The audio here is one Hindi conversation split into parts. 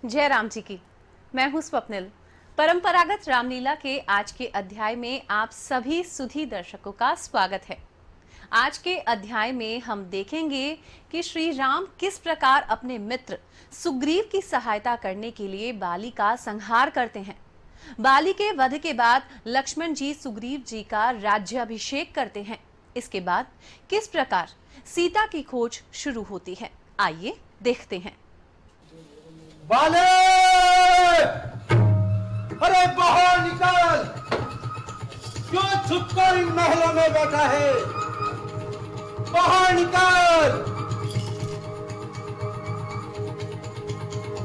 जय राम जी की। मैं हूं स्वप्निल। परंपरागत रामलीला के आज के अध्याय में आप सभी सुधी दर्शकों का स्वागत है। आज के अध्याय में हम देखेंगे कि श्री राम किस प्रकार अपने मित्र सुग्रीव की सहायता करने के लिए बाली का संहार करते हैं। बाली के वध के बाद लक्ष्मण जी सुग्रीव जी का राज्याभिषेक करते हैं। इसके बाद किस प्रकार सीता की खोज शुरू होती है, आइए देखते हैं। बाले! अरे बाहर निकल! क्यों छुपकर इन महलों में बैठा है? बाहर निकल!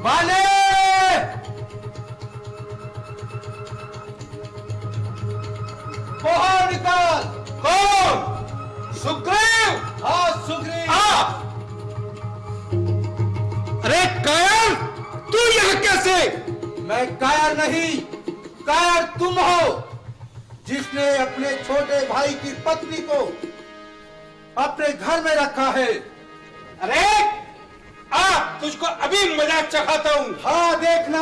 बाले! बाहर निकल! कौन? सुग्रीव! हाँ, सुग्रीव! अरे कायर, तू यहाँ कैसे? मैं कायर नहीं, कायर तुम हो, जिसने अपने छोटे भाई की पत्नी को अपने घर में रखा है। अरे तुझको अभी मजाक चखाता हूँ। हाँ, देखना।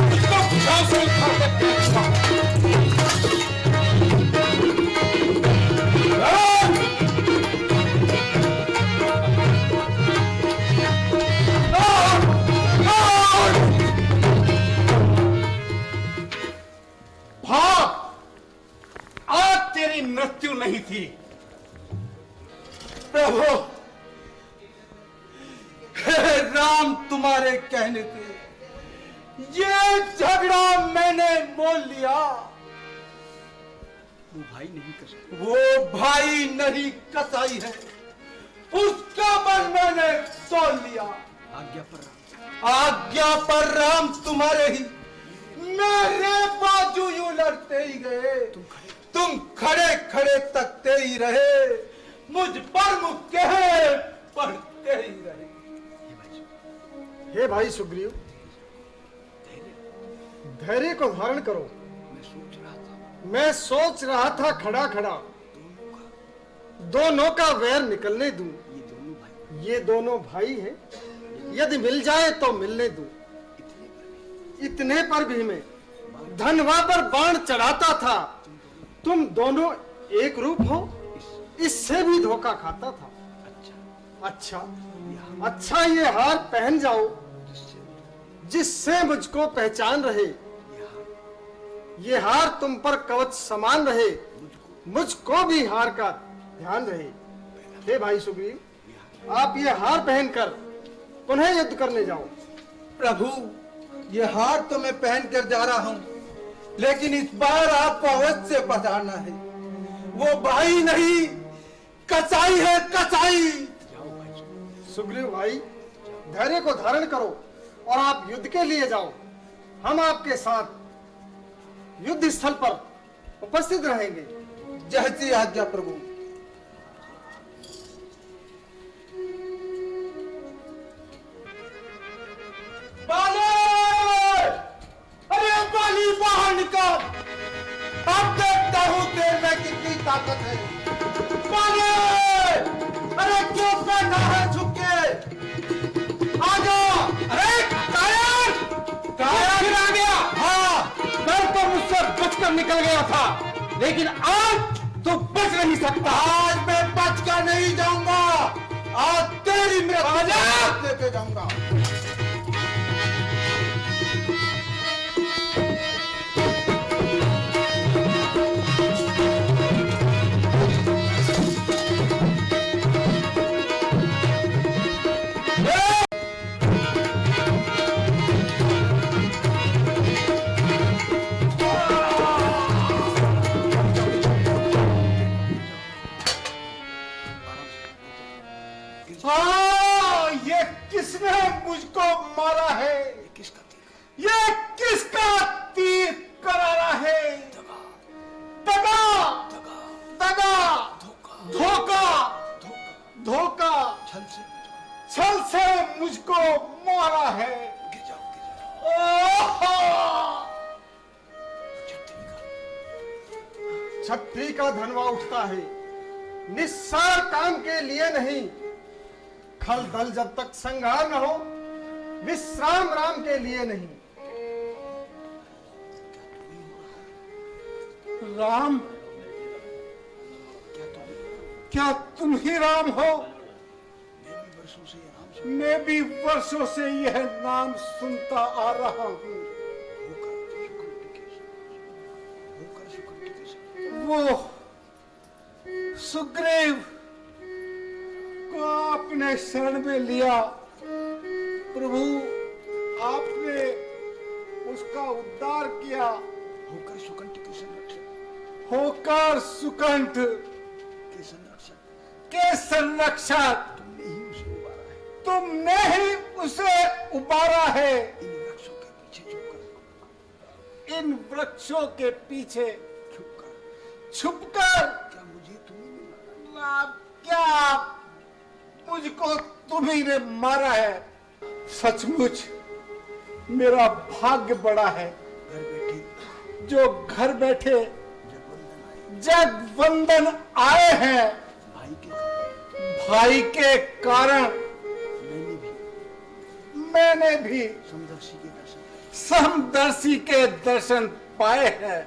तुझको घाव से उठा के फेंकूंगा। मृत्यु नहीं थी। प्रभु, हे राम, तुम्हारे कहने से ये झगड़ा मैंने मोल लिया। वो भाई नहीं कसाई, वो भाई नहीं कसाई है, उसका मन मैंने तोल लिया। आज्ञा पर राम तुम्हारे ही, मेरे बाजू यूं लड़ते ही गए। तुम खड़े खड़े तकते ही रहे, मुझ पर मुख कहे पढ़ते ही रहे। हे भाई सुग्रीव, धैर्य को धारण करो। मैं सोच रहा था खड़ा खड़ा दोनों का वैर निकलने दूं। ये दोनों भाई हैं, यदि मिल जाए तो मिलने दूं। इतने पर भी मैं धनवा पर बाण चढ़ाता था, तुम दोनों एक रूप हो, इससे भी धोखा खाता था। अच्छा ये हार पहन जाओ, जिससे मुझको पहचान रहे। ये हार तुम पर कवच समान रहे, मुझको भी हार का ध्यान रहे। हे भाई सुग्रीव, आप ये हार पहनकर पुनः युद्ध करने जाओ। प्रभु, ये हार तो मैं पहन कर जा रहा हूं, लेकिन इस बार आपको अवश्य पहचानना है। वो भाई नहीं, कसाई है, कसाई। सुग्रीव भाई, धैर्य को धारण करो और आप युद्ध के लिए जाओ। हम आपके साथ युद्ध स्थल पर उपस्थित रहेंगे। जैसी आज्ञा प्रभु। बाले! अरे बाली, बाहर निकल! अब देखता हूं तेरे में कितनी ताकत है। बाले! अरे क्यों बैठा है झुक के? आजा! अरे कायर! कायर फिर आ गया? हाँ, कल तो मुझसे बचकर निकल गया था, लेकिन आज तो बच नहीं सकता। आज मैं बच कर नहीं जाऊंगा। आज तेरी मृत्यु लेके जाऊंगा। हाँ, ये किसने मुझको छठी का धनवा उठता है निस्सार काम के लिए नहीं। खल दल जब तक संहार न हो, विश्राम राम के लिए नहीं। राम, क्या तुम ही राम हो? मैं भी वर्षों से यह नाम सुनता आ रहा हूँ। वो सुग्रीव को आपने शरण में लिया, प्रभु आपने उसका उद्धार किया। होकर सुकंठ के संरक्षक तुमने ही उसे उबारा है। इन वृक्षों के पीछे छुपकर क्या मुझको तुम्ही ने मारा है? सचमुच मेरा भाग्य बड़ा है जो घर बैठे जगवंदन आए हैं। भाई के कारण मैंने भी समदर्शी के दर्शन पाए हैं।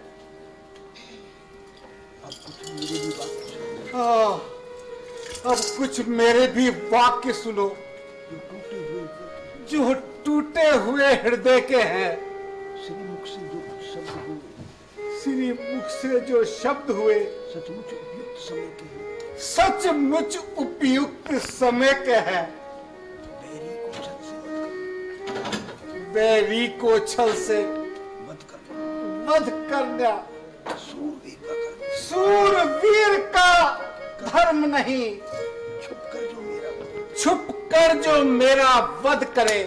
अब कुछ मेरे भी वाक्य सुनो जो टूटे हुए हृदय के हैं। श्री मुख से जो शब्द हुए सचमुच उपयुक्त समय के हैं। बैरी को छल से वध करना सूरवीर का धर्म नहीं। छुप कर जो मेरा वध करे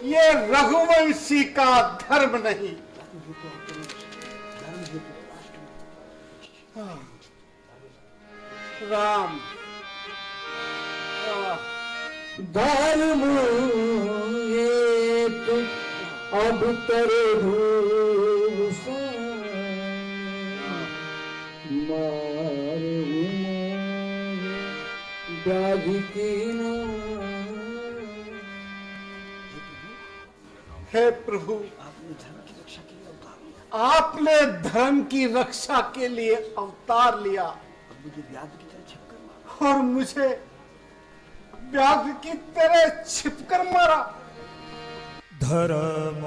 ये रघुवंशी का धर्म नहीं। राम, धर्म एक अब करे ब्याज की हे प्रभु, आपने धर्म की रक्षा के लिए अवतार लिया और मुझे व्याघ्र की तरह छिपकर मारा। धर्म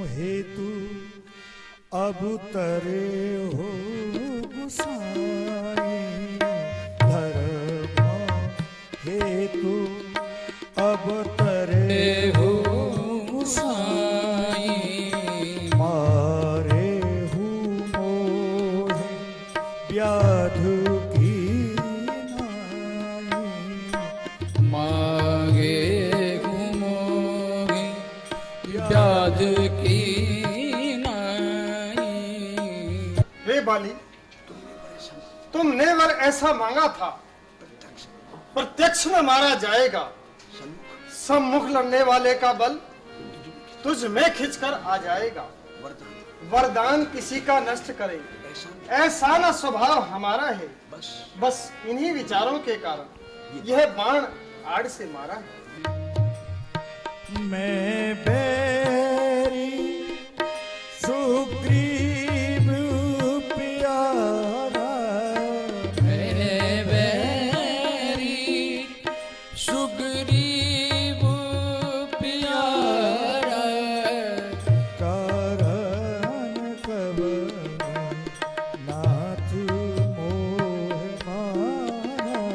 हेतु अब तरे हो गुसाई। धर्म हेतु अब तरे हो गुसाई। मारे हूँ मोहे व्याध की नाई। मागे घूमोगे व्याध की नाई। हे बाली, तुमने वर ऐसा मांगा था, प्रत्यक्ष में मारा जाएगा। सम्मुख लड़ने वाले का बल तुझ में खिंचकर आ जाएगा। वरदान किसी का नष्ट करे ऐसा ना स्वभाव हमारा है। बस इन्हीं विचारों के कारण यह बाण आड़ से मारा है। मैं बैरी सुग्रीव प्यारा। मैं बैरी सुग्रीव प्यारा। कारण कवन नाथ मोह मारा।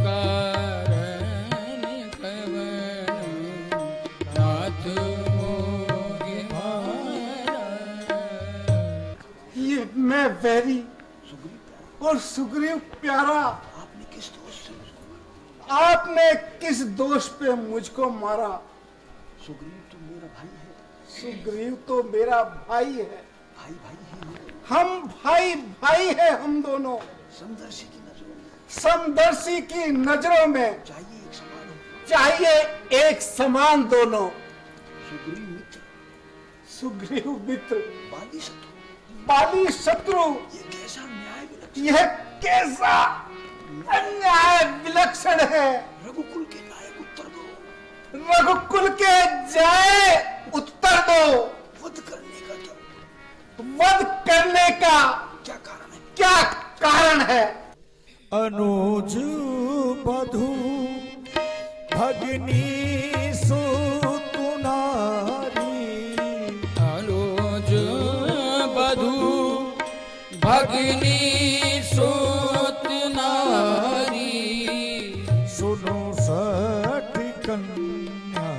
कारण कवन नाथ मोहि मारा। ये मैं वैरी और सुग्रीव प्यारा, आपने किस दोष पे मुझको मारा? सुग्रीव तो मेरा भाई है। हम भाई भाई है हम दोनों। समदर्शी की नजरों में चाहिए एक समान दोनों। सुग्रीव मित्र बाली शत्रु, ये कैसा न्याय विलक्षण, यह कैसा अन्याय विलक्षण है। रघुकुल के नायक उत्तर दो, रघुकुल के जाए उत्तर दो। वध करने का क्या वध करने का क्या कारण है? क्या कारण है? अनुज बधु भगनी सुतुनारी, अनुज बधू भगनी सुत नारी, सुनो सठ कन्या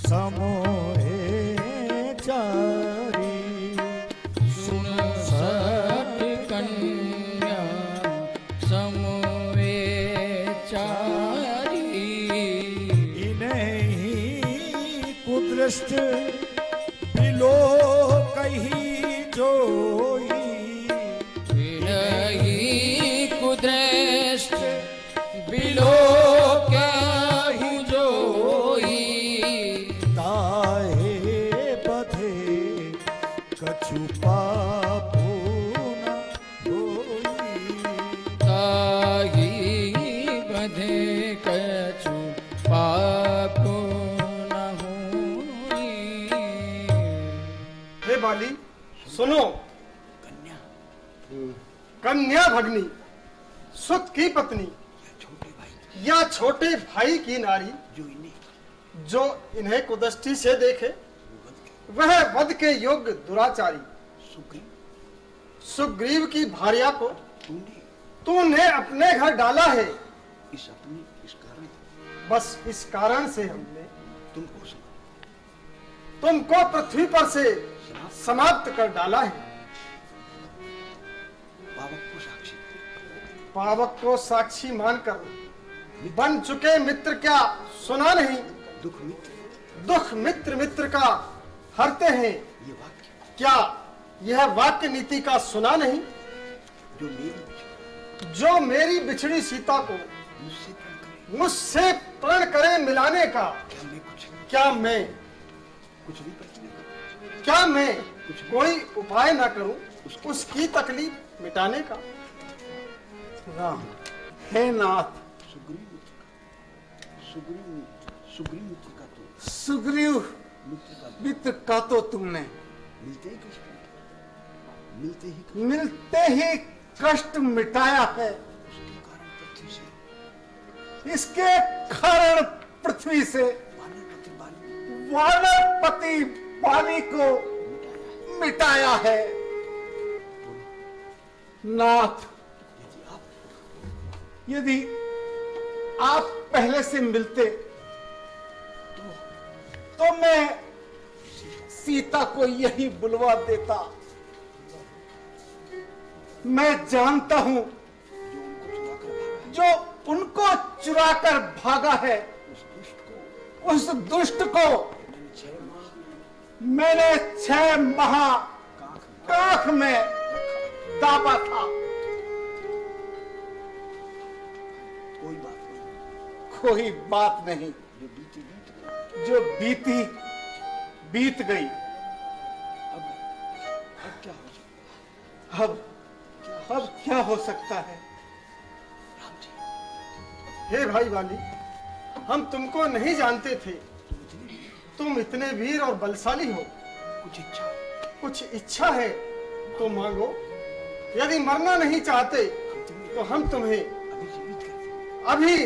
समोहे चारी, सुन सठ कन्या समवे चारी, इन्हें ही कुदृष्ट बिलो कही जोई, विनयी कुदृष्ट बिलो कहु जोई, ताहे बधे कछु पापो न होई, ताही बधे कछु पाप न होई। हे बाली सुनो, कन्या कन्या भगनी, सुत की पत्नी या छोटे भाई या छोटे भाई की नारी जो इन्हें कुदृष्टि से देखे वह वध के योग्य दुराचारी सुग्रीव की भार्या को तूने अपने घर डाला है। इस कारण बस इस कारण से हमने तुमको तुमको पृथ्वी पर से समाप्त कर डाला है। पावक को साक्षी मानकर बन चुके मित्र क्या सुना नहीं? दुख मित्र मित्र का हरते हैं, ये वाक्य क्या यह वाक्य नीति का सुना नहीं? जो मेरी बिछड़ी सीता को मुझसे प्रण करे मिलाने का, क्या मैं कोई उपाय ना करूं उसकी तकलीफ मिटाने का? राम, हे नाथ, सुग्रीव मित्र का तो तुमने मिलते ही कष्ट मिटाया है। इसके कारण पृथ्वी से वानरपति बाली को मिटाया है। नाथ, यदि आप पहले से मिलते तो मैं सीता को यही बुलवा देता। मैं जानता हूं जो उनको चुराकर भागा है, उस दुष्ट को मैंने 6 माह काख में दाबा था। कोई बात नहीं, जो बीती बीत गई। अब क्या हो सकता है? हे भाई वाली, हम तुमको नहीं जानते थे। तुम इतने वीर और बलशाली हो। कुछ इच्छा है तो मांगो। यदि मरना नहीं चाहते तो हम तुम्हें अभी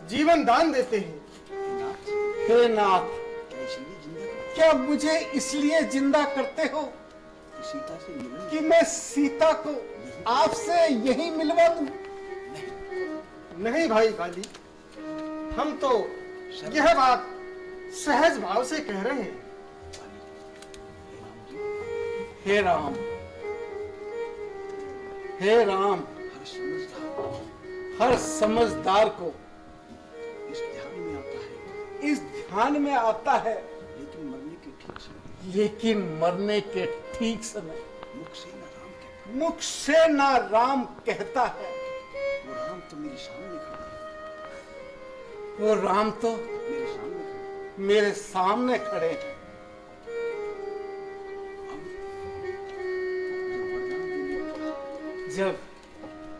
जीवन दान देते हैं। हे नाथ, क्या मुझे इसलिए जिंदा करते हो कि मैं सीता को आपसे यही मिलवा दूं? नहीं भाई वाली, हम तो यह बात सहज भाव से कह रहे हैं। हे राम, हे राम, हर समझदार को इस ध्यान में आता है, लेकिन मरने के ठीक समय मुख से ना राम कहता है। वो राम तो मेरे सामने खड़े हैं। जब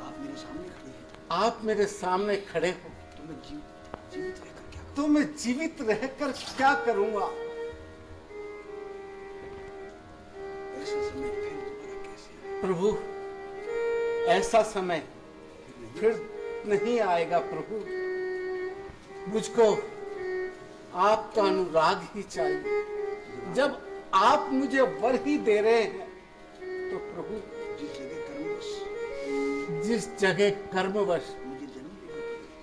आप मेरे सामने खड़े हैं आप मेरे सामने खड़े हो तो मैं जीवित रहकर क्या तो मैं जीवित रहकर क्या करूंगा? ऐसा समय फिर दोबारा कैसे आए? प्रभु, ऐसा समय फिर नहीं आएगा प्रभु। मुझको आपका अनुराग ही चाहिए। जब आप मुझे वर ही दे रहे हैं तो प्रभु, जिस जगह कर्मवश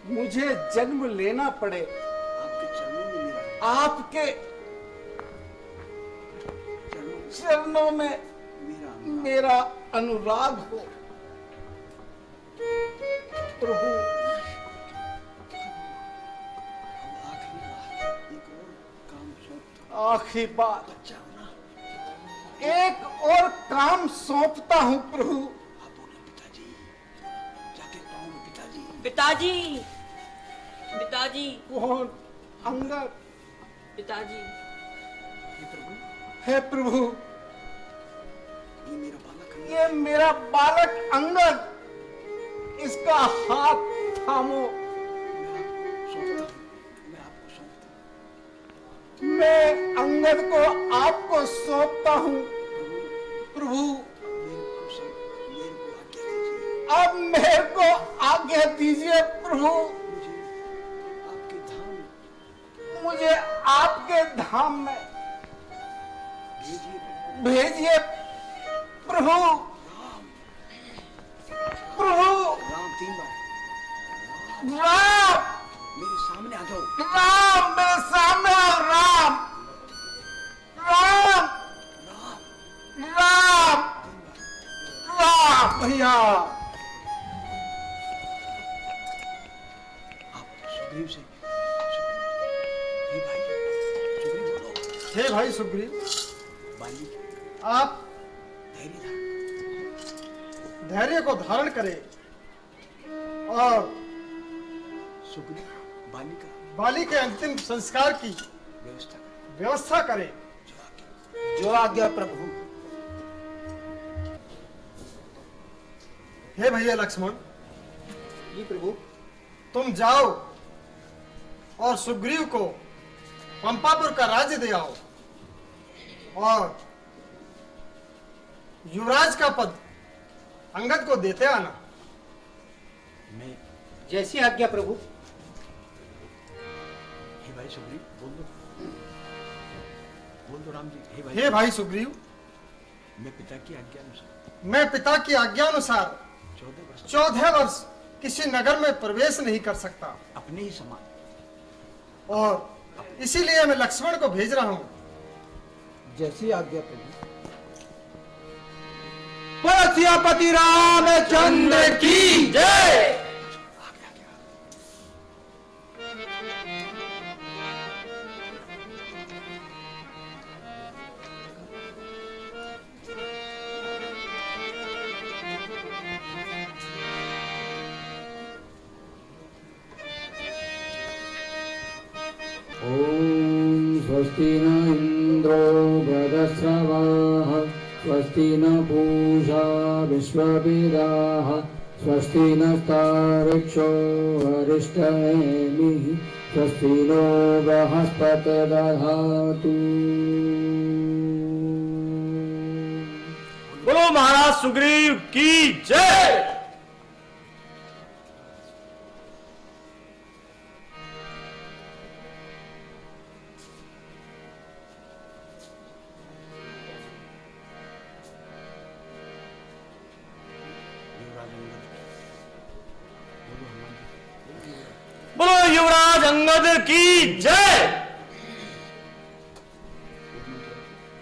मुझे जन्म लेना पड़े, आपके चरणों में मेरा अनुराग हो प्रभु। आखिरी बात, एक और काम सौंपता हूं प्रभु। पिताजी, पिताजी, कौन? अंगद? पिताजी, हे प्रभु, ये मेरा बालक अंगद, इसका हाथ थामो। मैं अंगद को आपको सौंपता हूं प्रभु। अब मेरे को आज्ञा दीजिए प्रभु। मुझे आपके धाम में भेजिए प्रभु। प्रभु, राम 3 बार राम मेरे सामने आ जाओ। राम, मेरे सामने आओ। राम राम राम राम। भैया, आप सुग्रीव से हे भाई सुग्रीव बोलो। हे भाई सुग्रीव, बाली आप धैर्य धैर्य को धारण करें और सुग्रीव बाली के अंतिम संस्कार की व्यवस्था करें। जो आज्ञा प्रभु। हे भैया लक्ष्मण, जी प्रभु। तुम जाओ और सुग्रीव को पंपापुर का राज्य दे आओ और युवराज का पद अंगद को देते आना। मैं जैसी आज्ञा प्रभु। हे भाई सुग्रीव बोल दो राम जी। हे भाई सुग्रीव, मैं पिता की आज्ञा अनुसार मैं पिता की आज्ञा अनुसार 14 वर्ष किसी नगर में प्रवेश नहीं कर सकता अपने ही समान, और इसीलिए मैं लक्ष्मण को भेज रहा हूं। जैसी आज्ञा प्रभु। सियापति रामचंद्र की जय। ॐ स्वस्ति न इन्द्रो वृधश्रवाः स्वस्ति न पूषा विश्ववेदाः स्वस्ति नस्तार्क्ष्यो अरिष्टनेमिः स्वस्ति नो बृहस्पतिर्दधातु। बोलो महाराज सुग्रीव की जय। बोलो युवराज अंगद की जय।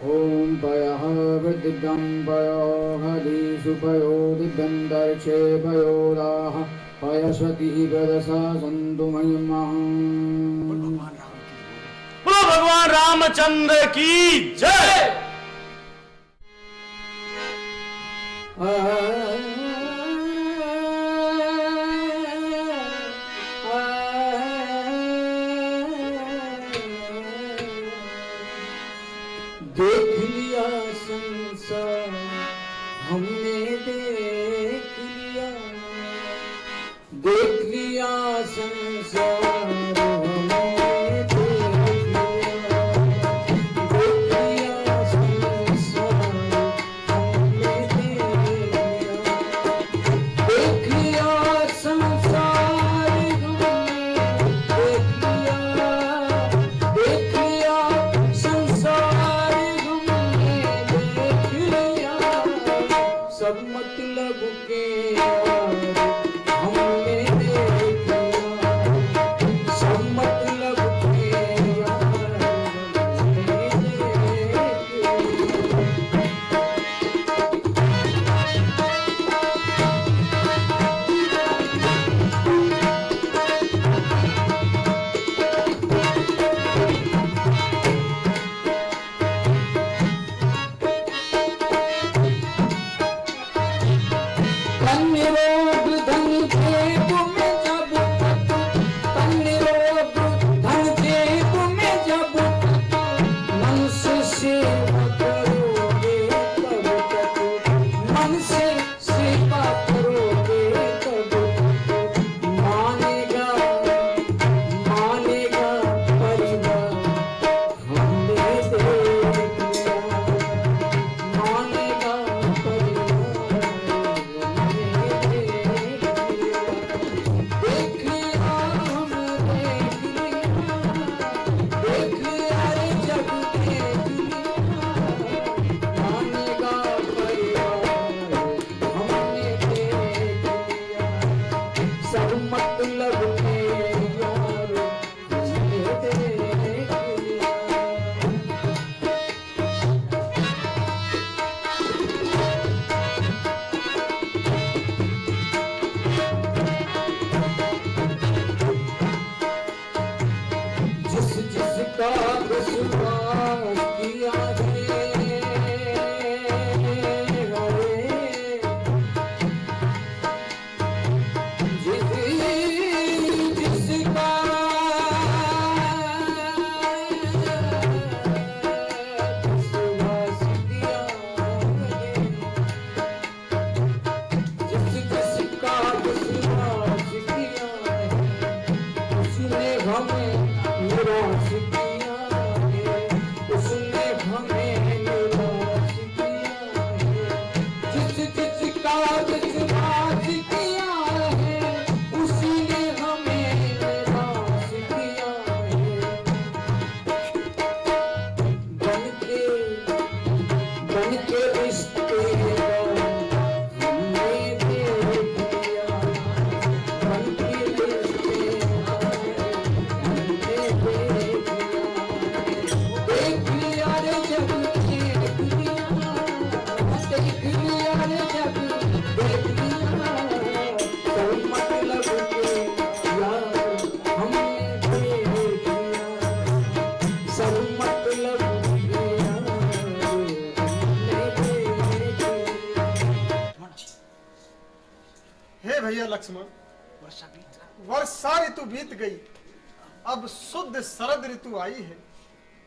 ॐ पयः वृद्धिगं पयो हदीषु पयो दिव्यन्तरिक्षे पयोदाः पयस्वतिः वदसा सन्तु महिमाः। बोलो भगवान रामचंद्र की जय। देख लिया संसार हमने देख लिया संसार हमने देख लिया संसार हमने देख लिया संसार हमने देख लिया संसार हमने देख लिया सब मतलब के यार हमने देख लिया सब मतलब के यार हमने देख लिया धन रोग धन जेब में जब तक धन रोग धन जेब में जब तक मन से सेवा करोगे तब तक मन से सेवा करोगे तब तक मानेगा मानेगा परिवार हमने देख लिया मानेगा परिवार देख लिया हम देख लिया रे जग देख लिया मानेगा परिवार हमने देख लिया सब मतलब के यार हमने देख लिया जिस जिसका विश्वास किया जिसका विश्वास किया जिसका विश्वास किया उसने हमें निराश किया है उसने हमें निराश किया है जिसका विश्वास किया है उसने हमें निराश किया है बन के रिश्तेदार हमने देख लिया बन के रिश्तेदार हमने देख लिया रे जब देख लिया रे जब देख लिया सब मतलब के यार हमने देख लिया सब मतलब के यार हमने देख लिया लक्ष्मण जी, हे भैया लक्ष्मण वर्षा बीत रहा, वर्षा ऋतु बीत गई अब शुद्ध शरद ऋतु आई है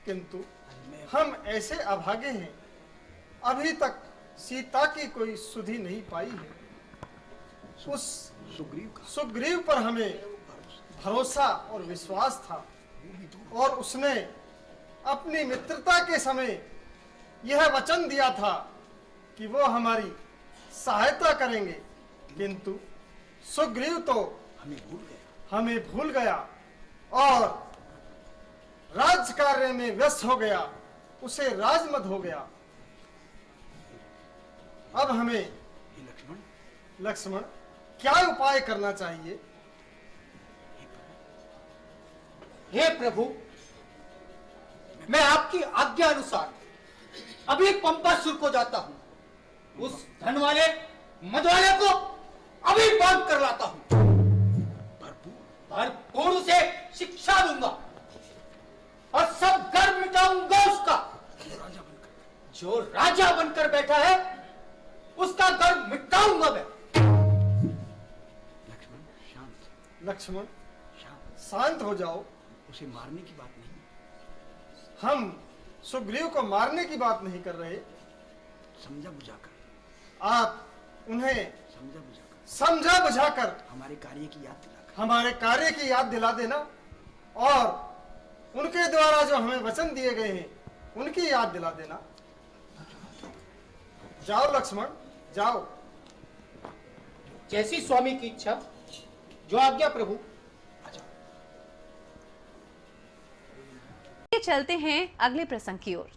किंतु हम ऐसे अभागे हैं अभी तक सीता की कोई सुधि नहीं पाई है उस सुग्रीव पर हमें भरोसा और विश्वास था और उसने अपनी मित्रता के समय यह वचन दिया था कि वो हमारी सहायता करेंगे किंतु सुग्रीव तो हमें भूल गया और राज कार्य में व्यस्त हो गया उसे राजमद हो गया अब हमें लक्ष्मण क्या उपाय करना चाहिए हे प्रभु, मैं आपकी आज्ञा अनुसार अभी पंपासुर को जाता हूं उस धन वाले मद वाले को अभी बांध कर लाता हूं भरपूर उसे शिक्षा दूंगा और सब गर्व मिटाऊंगा उसका जो राजा बनकर बैठा है उसका गर्व मिटाऊंगा मैं। लक्ष्मण शांत हो जाओ उसे मारने की बात नहीं, हम सुग्रीव को मारने की बात नहीं कर रहे समझा बुझाकर आप उन्हें समझा बुझाकर हमारे कार्य की याद दिलाकर हमारे कार्य की याद दिला देना और उनके द्वारा जो हमें वचन दिए गए हैं उनकी याद दिला देना। जाओ लक्ष्मण, जाओ। जैसी स्वामी की इच्छा, जो आज्ञा प्रभु। चलते हैं अगले प्रसंग की ओर।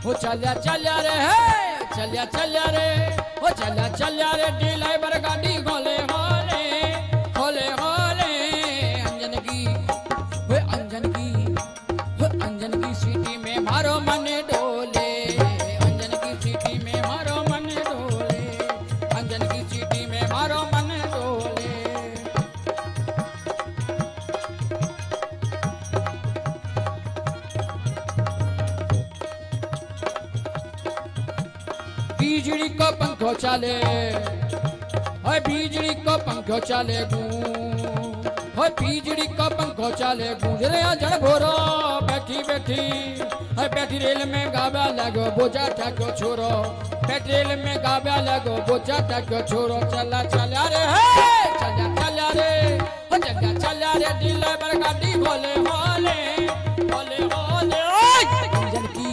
हो चल्या चल्या रे है, चल्या चल्या रे, हो चल्या चल्या रे, ड्राइवर गाड़ी खोले खोले खोले खोले। अंजन की वो अंजन की वो अंजन की सीटी में मारो मन डोले, अंजन की सीटी में मारो मन डोले, अंजन की सीटी में मारो मन डोले। बिजली को पंखो चले, ओए बिजली को पंखो चले गूं, ओए बिजली को पंखो चले गूंज रे जड़ भोरो बैठी बैठी, ओए बैठी रेल में गावा लगो बोझा ठाको छोरो, बैठी रेल में गावा लगो बोझा ठाको छोरो। चला चला रे है, चला चला रे, ओ जगह चला रे, ड्राइवर गाड़ी खोले खोले खोले खोले। इंजन की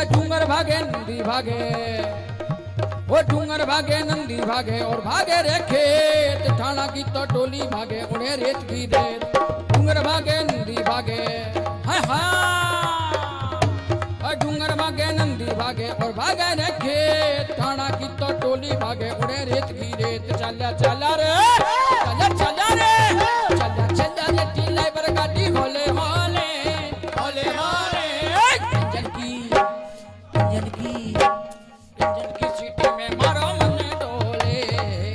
डूंगर भागे नंदी भागे, वो डूंगर भागे नंदी भागे और भागे रे खेत, ठाणा की तो टोली भागे उन्हें रेत की रेत। डूंगर भागे नंदी भागे हाय हाय, डूंगर भागे नंदी भागे और भागे रे खेत, ठाणा की तो टोली भागे उन्हें रेत की रेत। चला चला रे, चला चला रे, चला चला रे, ड्राइवर गाड़ी खोले खोले खोले खोले। इंजन की सीटी में मारो मन डोले,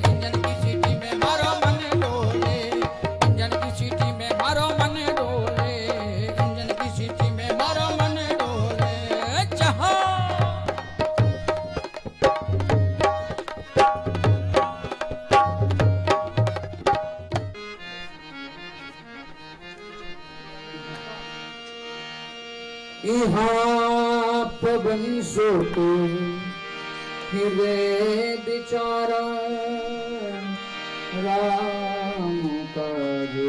इंजन की सीटी में मारो मन डोले, इंजन की सीटी में मारो मन डोले, इंजन की सीटी में मारो मन डोले। चाहो यहाँ पवन सोते फिरे बिचारा, राम का जो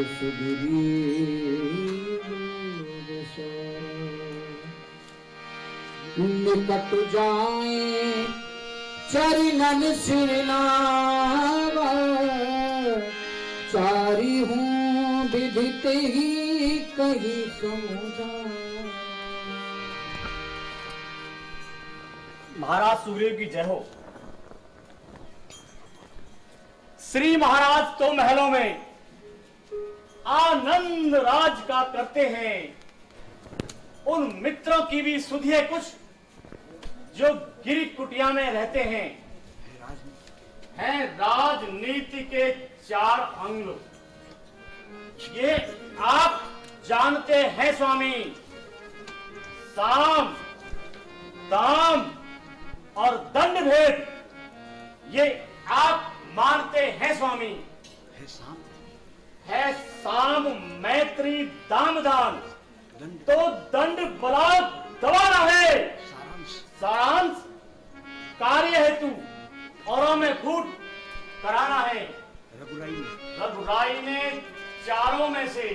निकट जाए चरणन सिरनावा, चारी हूँ विदित ही कहीं समझा। महाराज सुग्रीव की जय हो। श्री महाराज तो महलों में आनंद राज का करते हैं, उन मित्रों की भी सुधिए कुछ जो गिरी कुटिया में रहते हैं। राजनीति के 4 अंग, ये आप जानते हैं स्वामी। साम, दाम और दंड भेद ये आप मानते हैं स्वामी। है साम मैत्री दाम दान, तो दंड बलात् दबाना है। सारांश कार्य हेतु औरों में फूट कराना है। रघुराई ने 4 में से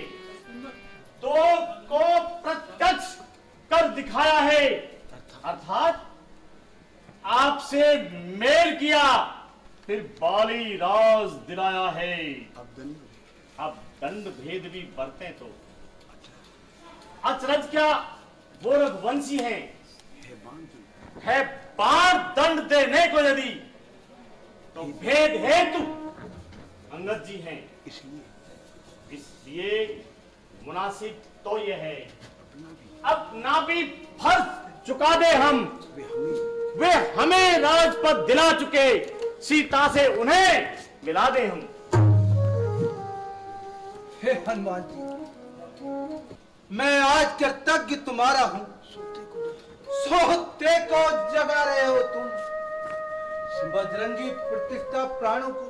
2 को प्रत्यक्ष कर दिखाया है, अर्थात आप आपसे मेल किया, फिर बाली राज दिलाया है। अब दंड भेद भी बरते तो अचरज क्या वो रघुवंशी हैं, है बार दंड देने को यदि तो भेद हेतु अंगद जी हैं। इसलिए मुनासिब तो ये है अपना भी फर्ज चुका दे हम। वे हमें राजपद दिला चुके, सीता से उन्हें मिला दे हम। हे हनुमान जी, मैं आज कृतज्ञ तुम्हारा हूं। सोते को जगा रहे हो तुम, बजरंगी प्रतिष्ठा प्राणों को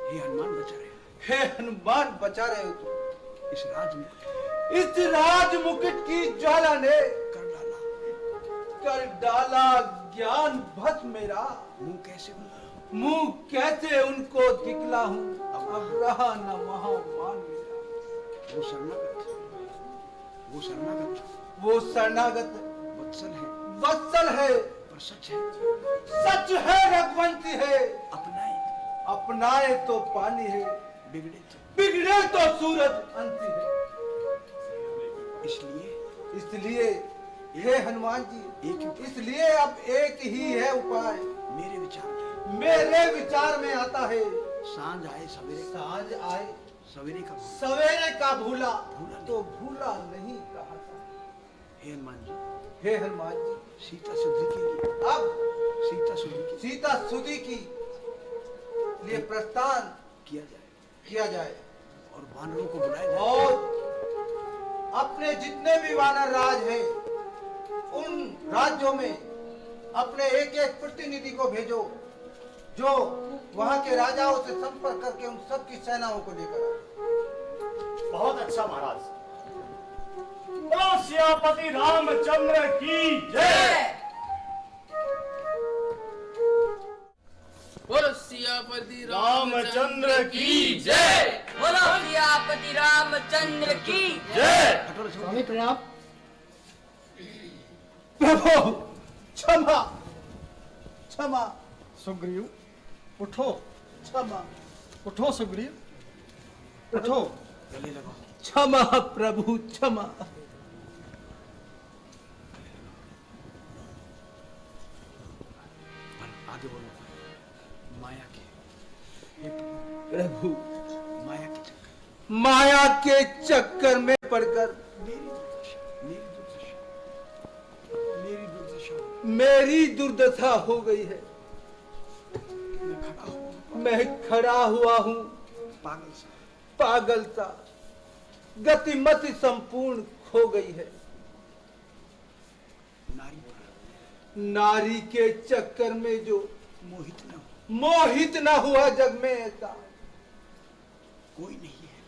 हे हनुमान बचा रहे हो। हे हनुमान बचा रहे हो तुम। इस राज मुकुट की ज्वाला ने कर डाला ज्ञान भस्म मेरा। मुंह कैसे उनको दिखला हूं, अब रहा न वहां मान मेरा। वो शरणागत वत्सल है, पर सच है, सच है, रघुवंशी है। अपनाए तो पानी है, बिगड़े तो सूरज अंती है। इसलिए हे हनुमान जी, इसलिए अब एक ही है उपाय मेरे विचार में आता है। सांझ आए सवेरे का भूला तो भूला नहीं कहा था। हे हनुमान जी, सीता शुद्धि के लिए, अब सीता शुद्धि की लिए प्रस्थान किया जाए और वानरों को बुलाया जाए। और अपने जितने भी वानर राज हैं, उन राज्यों में अपने एक एक प्रतिनिधि को भेजो, जो वहां के राजाओं से संपर्क करके उन सब की सेनाओं को लेकर आए। बहुत अच्छा महाराज। बोलो सियापति रामचंद्र की जय। बोलो सियापति रामचंद्र की जय। बोलो सियापति रामचंद्र की जय। स्वामी प्रणाम। प्रभु क्षमा क्षमा। सुग्रीव उठो, उठो सुग्रीव उठो। क्षमा प्रभु क्षमा। आगे बोलो। माया के प्रभु, माया के माया के चक्कर, चक्कर में पड़कर मेरी दुर्दशा हो गई है। मैं खड़ा हुआ हूँ पागल सा, गतिमति संपूर्ण खो गई है। नारी के चक्कर में जो मोहित न हुआ जग में ऐसा कोई नहीं है।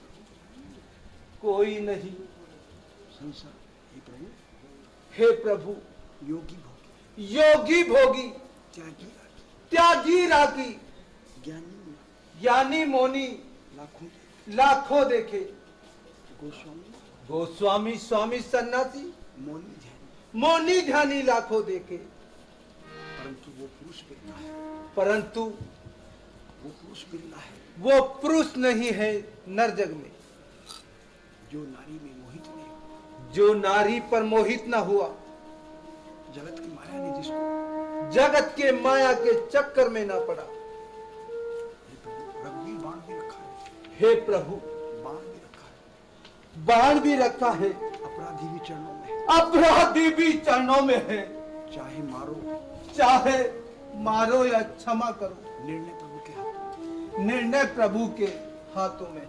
कोई नहीं। संसार हे प्रभु, योगी भोगी त्यागी रागी, ज्ञानी मोनी लाखों देखे। गोस्वामी स्वामी सन्यासी, मोनी ध्यानी लाखों देखे। परंतु वो पुरुष नहीं है नर जग में, जो नारी पर मोहित न हुआ, जगत की माया ने जिसको, जगत के माया के चक्कर में ना पड़ा। रघुवीर बाण भी रखा है। हे प्रभु, बाण भी रखा है। बाण भी रखा है। अपराधी भी चरणों में है। अपराधी भी चरणों में है। चाहे मारो या क्षमा करो, निर्णय प्रभु के हाथों में। निर्णय प्रभु के हाथों में।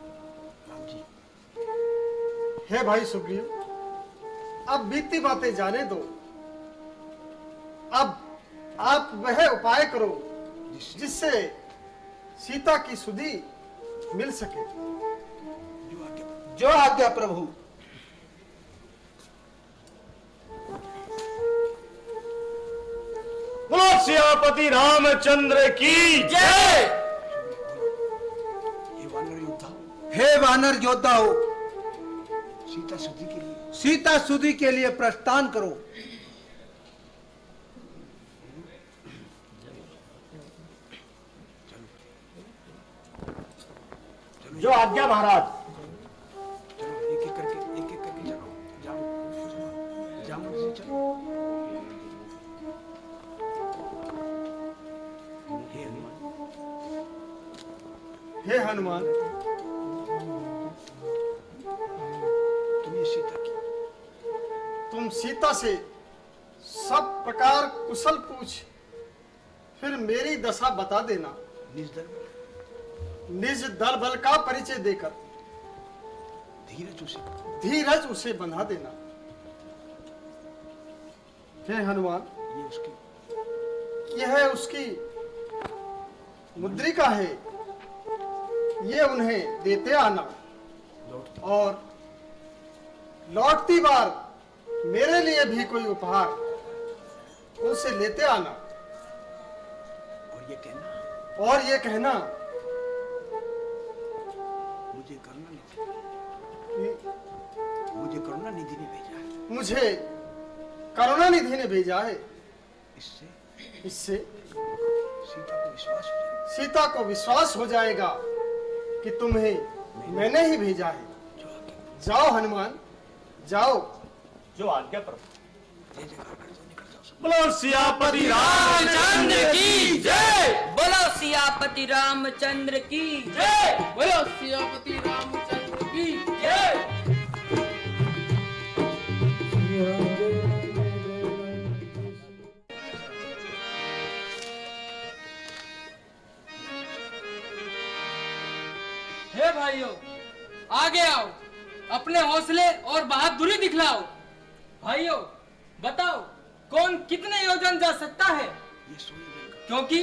राम जी, हे भाई सुग्रीव, अब बीती बातें जाने दो। अब आप वह उपाय करो जिससे सीता की सुधि मिल सके। जो आज्ञा प्रभु। बोलो सियापति रामचंद्र की जय। हे वानर योद्धा हो, सीता शुद्धि के लिए प्रस्थान करो। जो आज्ञा महाराज। चलो एक एक करके चलो, जाओ जाओ चलो। हे हनुमान, तुम ये सीता की तुम सीता से सब प्रकार कुशल पूछ, फिर मेरी दशा बता देना। निज दल बल का परिचय देकर धीरज उसे बंधा देना। हे हनुमान, यह उसकी मुद्रिका है, ये उन्हें देते आना और लौटती बार मेरे लिए भी कोई उपहार उनसे लेते आना। और ये कहना मुझे करुणानिधि ने भेजा है। मुझे करुणानिधि ने भेजा है। इससे सीता को विश्वास हो जाएगा कि तुम्हें मैंने ही भेजा है। जाओ हनुमान, जाओ। जो आज्ञा प्रभु। बोलो सियापति रामचंद्र की जय। बोलो सियापति रामचंद्र की जय। बोलो सियापति रामचंद्र की जय। हे भाइयों, आगे आओ, अपने हौसले और बहादुरी दिखलाओ। भाइयों, बताओ कौन कितने योजन जा सकता है? क्योंकि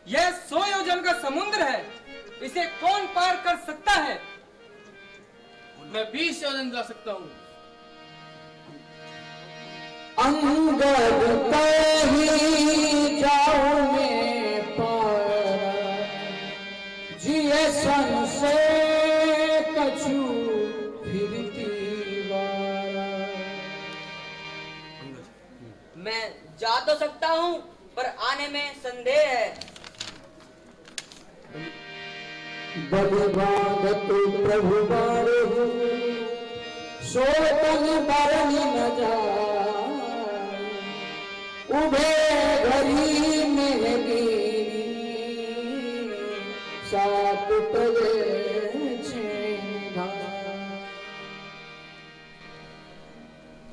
यह 100 योजन का समुद्र है, इसे कौन पार कर सकता है? मैं 20 योजन जा सकता हूँ। अंगद कही जाऊं मैं पार, जिए सन से कछु फिरती वारा। मैं जा तो सकता हूँ, पर आने में संदेह है। बलबान तो प्रभु बारे सो तन बरन न जाए, उभे घरी में गिरी सात तले छेड़ा।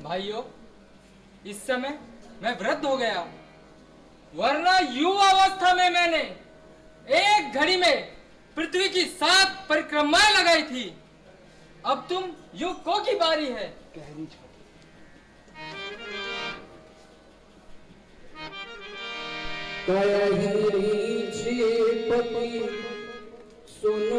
भाइयों, इस समय मैं वृद्ध हो गया हूँ, वरना युवा अवस्था में मैंने एक घड़ी में पृथ्वी की 7 परिक्रमाएं लगाई थी। अब तुम युवकों की बारी है। पति सुन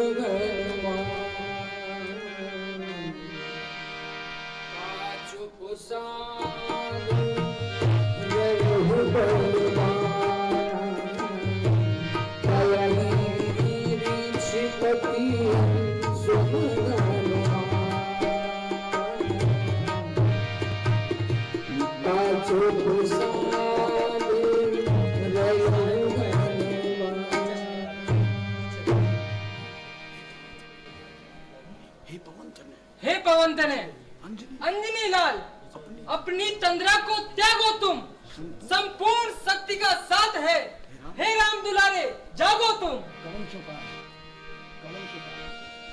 हे पवन तनय, अंजनी लाल, अपनी तंद्रा को त्यागो तुम, संपूर्ण शक्ति का साथ है। हे राम दुलारे, जागो तुम।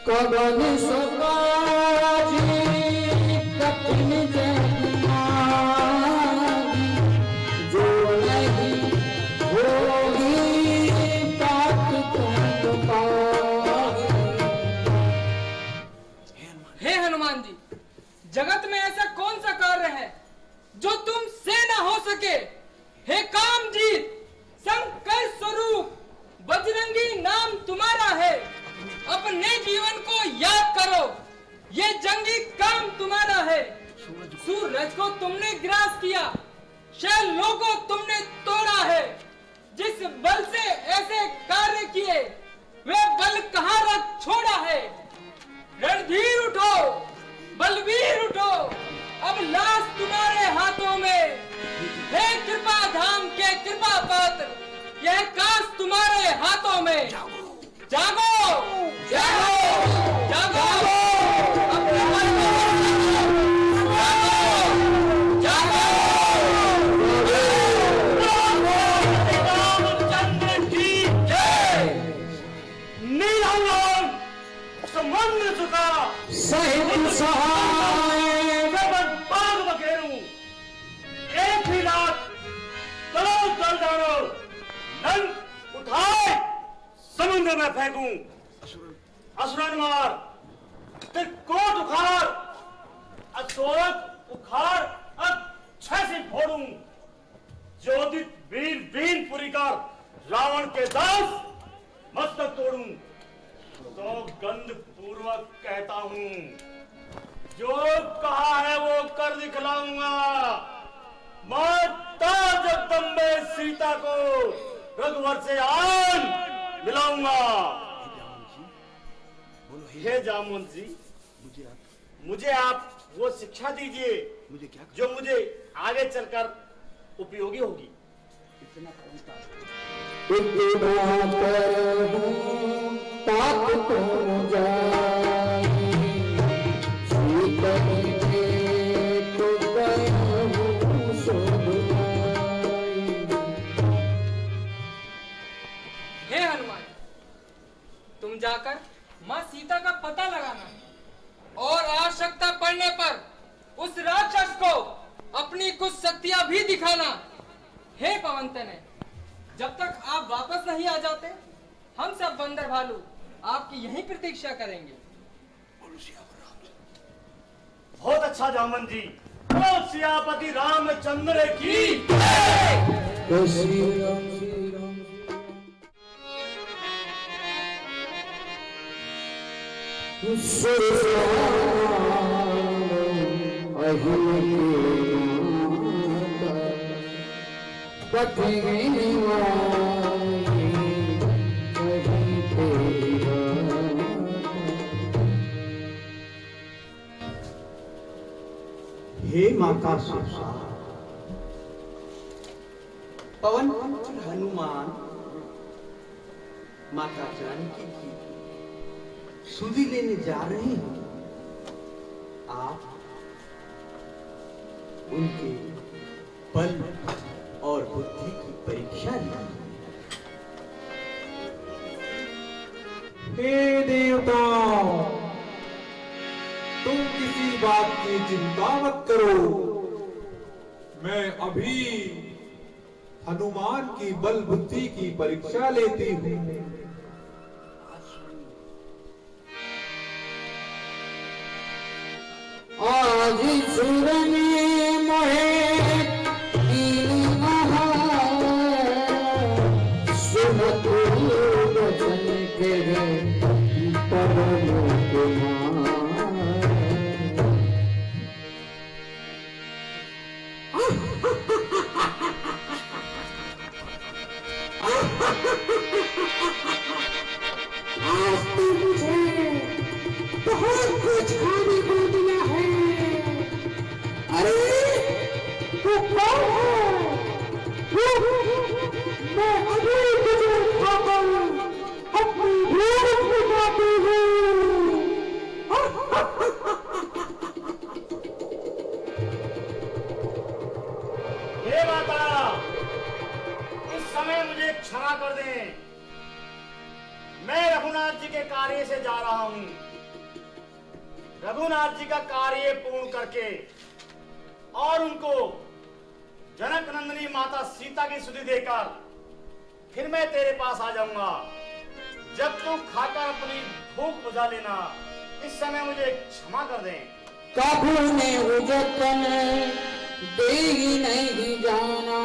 कवन सुकाजी कठिन जन्मारी, जो नहीं होगी तात तुम पारी। हे हनुमान जी, जगत में ऐसा कौन सा कार्य है जो तुम से ना हो सके? हे कामजीत, शंकर स्वरूप, बजरंगी नाम तुम्हारा है। अपने जीवन को याद करो, ये जंगी काम तुम्हारा है। सूरज को तुमने ग्रास किया, शैलों को तुमने तोड़ा है। जिस बल से ऐसे कार्य किए, वे बल कहाँ रख छोड़ा है? रणधीर उठो, बलवीर उठो, अब लाश तुम्हारे हाथों में। हे कृपा धाम के कृपा पात्र, यह काश तुम्हारे हाथों में। जागो, जागो। सहाय बाग बखेरूं, एक ही लाख चलो चल जानो, नंद उठाए समुद्र में फेंकूं, असुरन मार, त्रिकोट उखाड़, अशोक उखाड़, अच्छे से फोड़ूं, ज्योतित वीर बीनपुरी का रावण के दास मस्तक तोड़ूं, तो गंध पूर्वक कहता हूं, जो कहा है वो कर दिखलाऊंगा। माता जगदम्बे सीता को रघुवर से आन मिलाऊंगा। हे जामुन जी, मुझे आप वो शिक्षा दीजिए जो मुझे आगे चलकर उपयोगी होगी। इतना करूं तात तो जाए, सीता के तो गया सब जाए। हे हनुमान, तुम जाकर माँ सीता का पता लगाना और आवश्यकता पड़ने पर उस राक्षस को अपनी कुछ शक्तियां भी दिखाना। हे पवन तनय, जब तक आप वापस नहीं आ जाते हम सब बंदर भालू आपकी यहीं प्रतीक्षा करेंगे। बहुत अच्छा जामन जी, बोलो सियापति रामचंद्र की श्री राम हे माता सुरसा, पवन पुत्र हनुमान माता जानकी की सुधि लेने जा रहे हैं। आप उनके बल और बुद्धि की परीक्षा लें। हे देवताओं, तुम किसी बात की चिंता मत करो, मैं अभी हनुमान की बल बुद्धि की परीक्षा लेती हूँ। आज सुरने मोहे सुमत वचन के परम आज तो मुझे बहुत कुछ खाने को दिया है। अरे तू कौन है? मैं अभी तुझे खाकर अपनी भूख मिटाती हूँ। हे माता, इस समय मुझे क्षमा कर दें, मैं रघुनाथ जी के कार्य से जा रहा हूँ। रघुनाथ जी का कार्य पूर्ण करके और उनको जनक नंदिनी माता सीता की सुधि देकर फिर मैं तेरे पास आ जाऊंगा। जब तू खाकर अपनी भूख बुझा लेना। इस समय मुझे क्षमा कर दें। काबू ने उजतन दे ही नहीं जाना,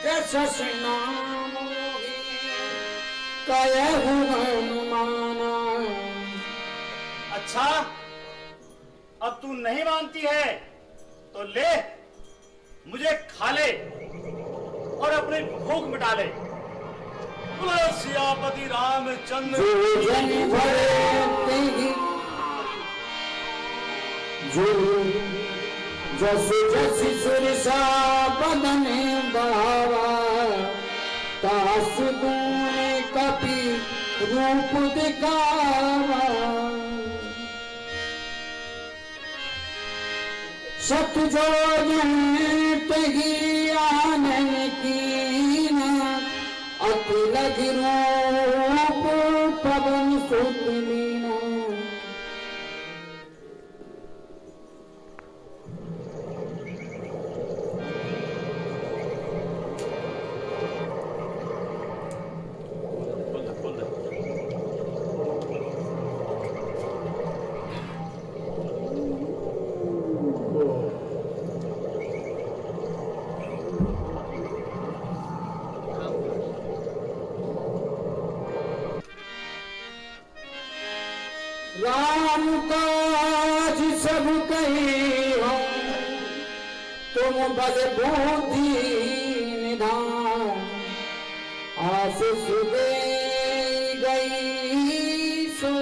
जसस नाम कहु हनुमाना। अच्छा, अब तू नहीं मानती है तो ले, मुझे खा ले और अपनी भूख मिटा ले। बोलो सियापति रामचंद्र जो जस जस सुरसा बदन बावा, तास गुण कपि रूप दिखावा। सत जो ही आनन कीना, अति लग रूप पवन सुत लीना। राम काज सब कही हो, तुम बल बुद्धि निधान, आशीष दे गई सो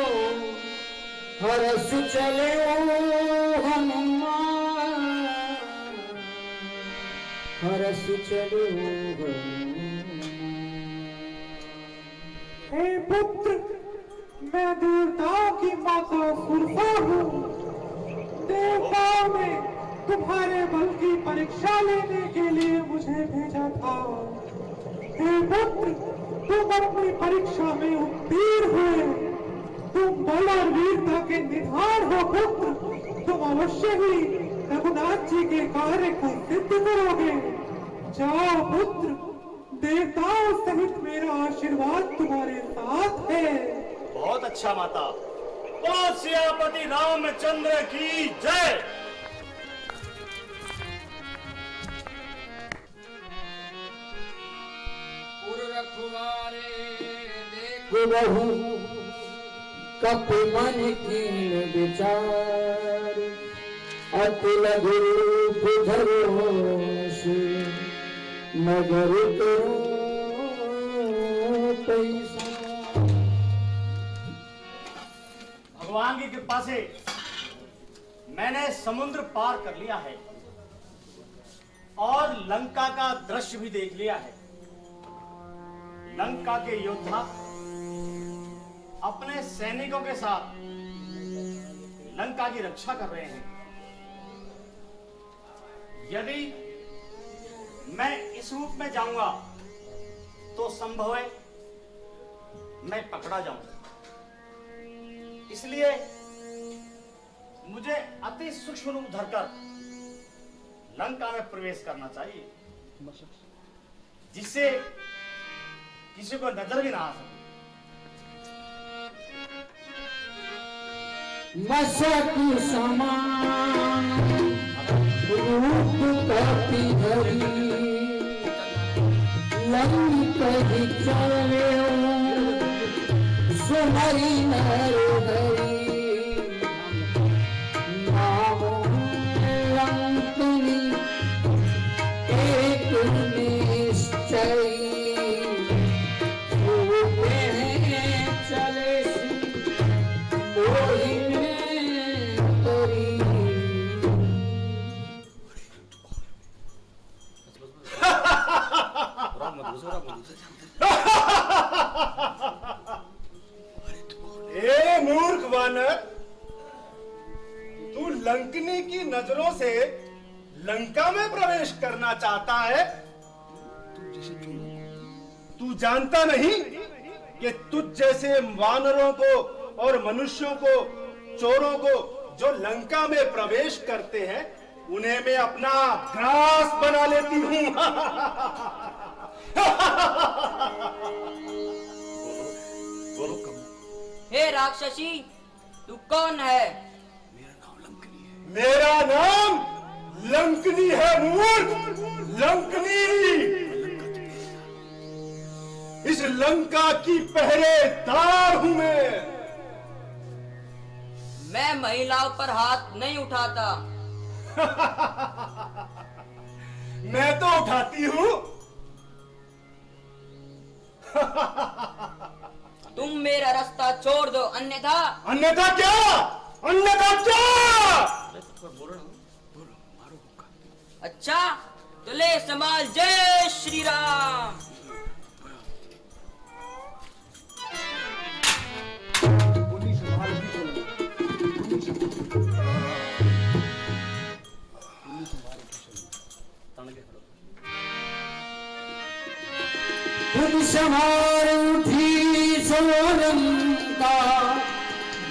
हर्ष चले हनुमान, हर्ष चले हे पुत्र, मैं देवताओं की माता सुरसा हूँ। देवताओं ने तुम्हारे बल की परीक्षा लेने के लिए मुझे भेजा था। हे पुत्र, तुम अपनी परीक्षा में उत्तीर्ण हुए। तुम बल और वीरता के निधान हो पुत्र। तुम अवश्य ही रघुनाथ जी के कार्य को सिद्ध करोगे। जाओ पुत्र, देवताओं सहित मेरा आशीर्वाद तुम्हारे साथ है। बहुत अच्छा माता। बोलो सियापति रामचंद्र की जय। बहु कप मन कीन विचार, अतुल रूप धरोष नगर करो पैसा। भगवान की कृपा से मैंने समुद्र पार कर लिया है और लंका का दृश्य भी देख लिया है। लंका के योद्धा अपने सैनिकों के साथ लंका की रक्षा कर रहे हैं। यदि मैं इस रूप में जाऊंगा तो संभव है मैं पकड़ा जाऊंगा। इसलिए मुझे अति सूक्ष्म रूप धरकर लंका में प्रवेश करना चाहिए, जिससे किसी को नजर भी ना आ सके। मशक समान रूप कपि धरी, लंक ही चले सुमरी नर हरि। नाम लंकनी एक निश्चय, चले मोहि में तरी। ए मूर्ख वानर, तू लंकनी की नजरों से लंका में प्रवेश करना चाहता है। तू जानता नहीं कि तुझ जैसे वानरों को और मनुष्यों को, चोरों को जो लंका में प्रवेश करते हैं, उन्हें मैं अपना ग्रास बना लेती हूँ। हे राक्षसी, तू कौन है? मेरा नाम लंकनी है मूर्ख, लंकनी। इस लंका की पहरेदार हूं मैं महिलाओं पर हाथ नहीं उठाता। मैं तो उठाती हूं। तुम मेरा रास्ता छोड़ दो, अन्यथा। अन्यथा क्या? अन्यथा क्या? अच्छा तो ले संभाल। जय श्री राम। खुद संभार उठी सोनम का,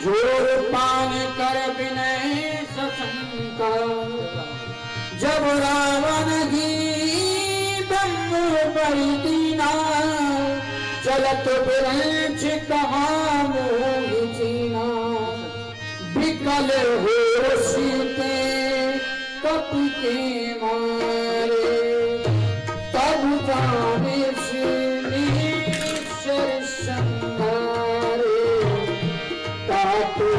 जोर पान कर विनय सशंका। जब रावण की बंद बड़ी दीना, चलत बिरंच कहाँ मोह जीना। विकल हो सीते कपि के मारे, तब जाने निश्चर संहारे। तातु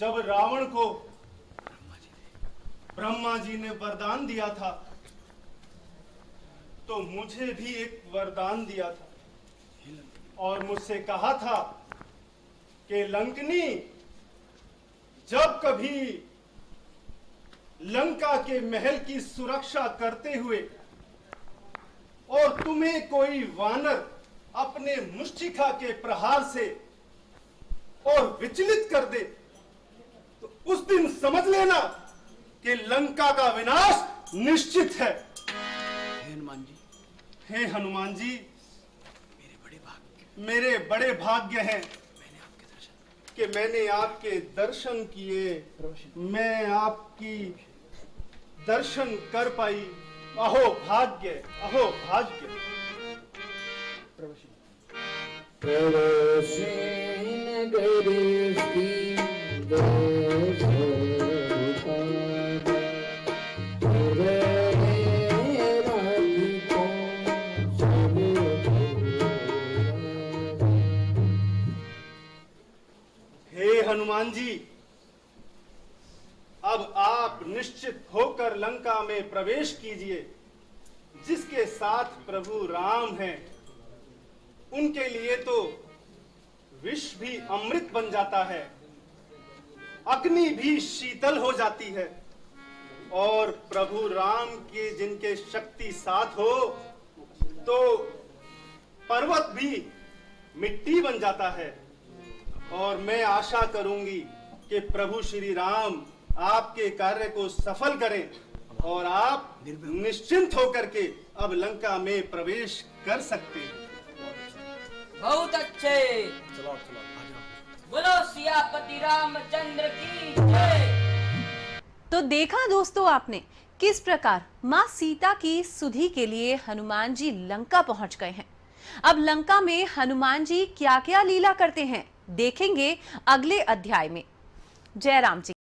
जब रावण को ब्रह्मा जी ने वरदान दिया था, तो मुझे भी एक वरदान दिया था और मुझसे कहा था कि लंकनी, जब कभी लंका के महल की सुरक्षा करते हुए और तुम्हें कोई वानर अपने मुष्टिका के प्रहार से और विचलित कर दे, तो उस दिन समझ लेना कि लंका का विनाश निश्चित है। हे हनुमान जी, हे हनुमान जी, मेरे बड़े भाग्य हैं कि मैंने आपके दर्शन किए, मैं आपकी दर्शन कर पाई। अहो भाग्य, अहो भाग्य। हे हनुमान जी, अब आप निश्चित होकर लंका में प्रवेश कीजिए। जिसके साथ प्रभु राम हैं, उनके लिए तो विष भी अमृत बन जाता है, अग्नि भी शीतल हो जाती है, और प्रभु राम के जिनके शक्ति साथ हो तो पर्वत भी मिट्टी बन जाता है। और मैं आशा करूंगी कि प्रभु श्री राम आपके कार्य को सफल करें और आप निश्चिंत होकर के अब लंका में प्रवेश कर सकते हैं। बहुत अच्छे। चलो चलो, आ जाओ। बोलो सियापति रामचंद्र की जय। तो देखा दोस्तों आपने किस प्रकार मां सीता की सुधि के लिए हनुमान जी लंका पहुंच गए हैं। अब लंका में हनुमान जी क्या क्या लीला करते हैं देखेंगे अगले अध्याय में। जय राम जी।